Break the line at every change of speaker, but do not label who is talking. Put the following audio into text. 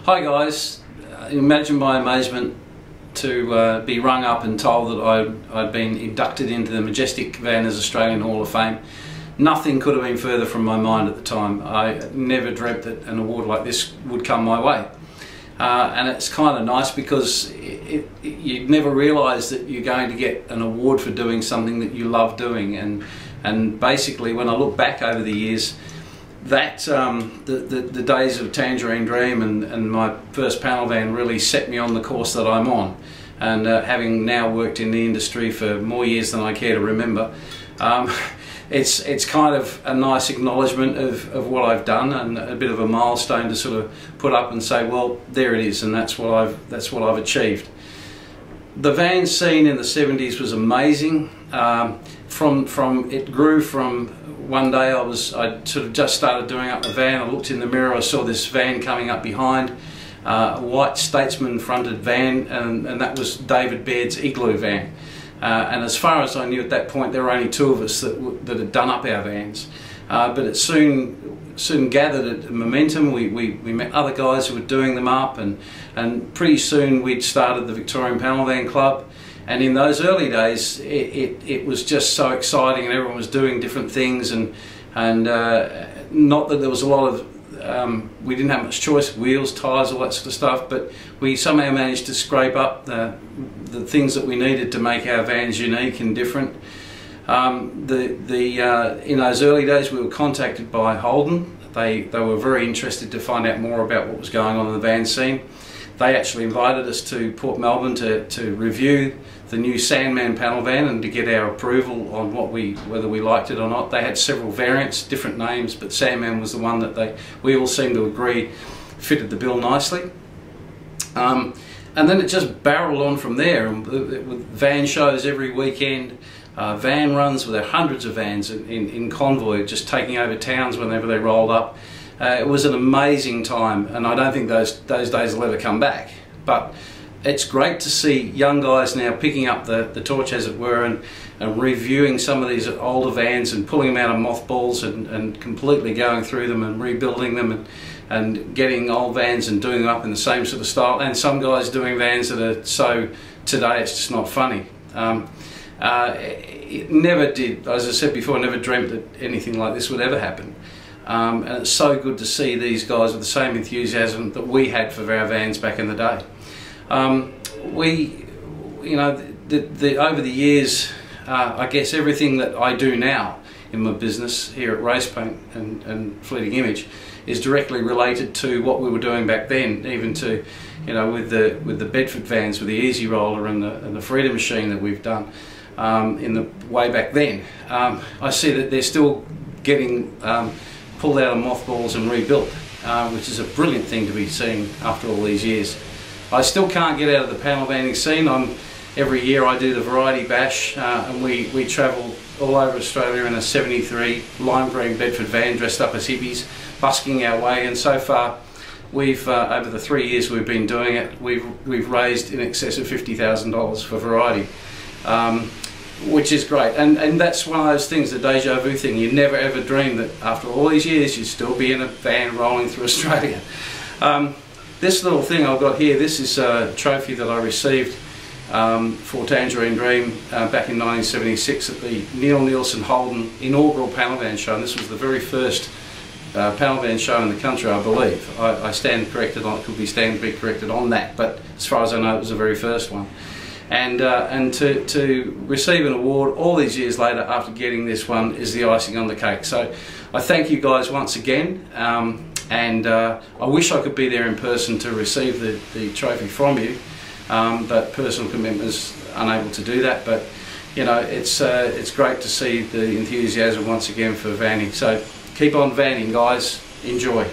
Hi guys, imagine my amazement to be rung up and told that I'd been inducted into the Majestic Vanning Australian Hall of Fame. Nothing could have been further from my mind at the time. I never dreamt that an award like this would come my way. And it's kind of nice because you never realise that you're going to get an award for doing something that you love doing. And basically, when I look back over the years, that the days of Tangerine Dream and my first panel van really set me on the course that I'm on. And having now worked in the industry for more years than I care to remember, it's kind of a nice acknowledgement of what I've done and a bit of a milestone to sort of put up and say, well, there it is, and that's what I've achieved. The van scene in the 70s was amazing. It grew from one day I sort of just started doing up the van. I looked in the mirror, I saw this van coming up behind, a white Statesman fronted van, and that was David Baird's Igloo van. And as far as I knew at that point, there were only two of us that had done up our vans. But it soon gathered a momentum. We met other guys who were doing them up, and pretty soon we'd started the Victorian Panel Van Club. And in those early days, it was just so exciting, and everyone was doing different things, and not that there was a lot of we didn't have much choice, wheels, tyres, all that sort of stuff, but we somehow managed to scrape up the things that we needed to make our vans unique and different. In those early days, we were contacted by Holden. They were very interested to find out more about what was going on in the van scene. They actually invited us to Port Melbourne to review the new Sandman panel van and to get our approval on whether we liked it or not. They had several variants, different names, but Sandman was the one that we all seemed to agree fitted the bill nicely. And then it just barreled on from there, with van shows every weekend, van runs with hundreds of vans in convoy just taking over towns whenever they rolled up. It was an amazing time, and I don't think those days will ever come back. But it's great to see young guys now picking up the torch, as it were, and reviewing some of these older vans and pulling them out of mothballs and completely going through them and rebuilding them and getting old vans and doing them up in the same sort of style. And some guys doing vans that are so today it's just not funny. It never did, as I said before, I never dreamt that anything like this would ever happen. And it's so good to see these guys with the same enthusiasm that we had for our vans back in the day. Over the years, I guess everything that I do now in my business here at Racepaint and Fleeting Image is directly related to what we were doing back then, even to, with the Bedford vans, with the Easy Roller and the Freedom Machine that we've done in the way back then. I see that they're still getting pulled out of mothballs and rebuilt, which is a brilliant thing to be seeing after all these years. I still can't get out of the panel vanning scene. Every year I do the Variety Bash, and we travel all over Australia in a 73 lime green Bedford van dressed up as hippies, busking our way, and so far we've over the 3 years we've been doing it, we've raised in excess of $50,000 for Variety. Which is great, and that's one of those things, the deja vu thing. You never ever dream that after all these years you'd still be in a van rolling through Australia. This little thing I've got here, this is a trophy that I received for Tangerine Dream back in 1976 at the Neil Nielsen Holden inaugural panel van show, and this was the very first panel van show in the country, I believe. I stand corrected on it, could be corrected on that, but as far as I know it was the very first one. And to receive an award all these years later after getting this one is the icing on the cake. So I thank you guys once again, and I wish I could be there in person to receive the trophy from you, but personal commitments unable to do that. But it's great to see the enthusiasm once again for vanning. So keep on vanning, guys. Enjoy.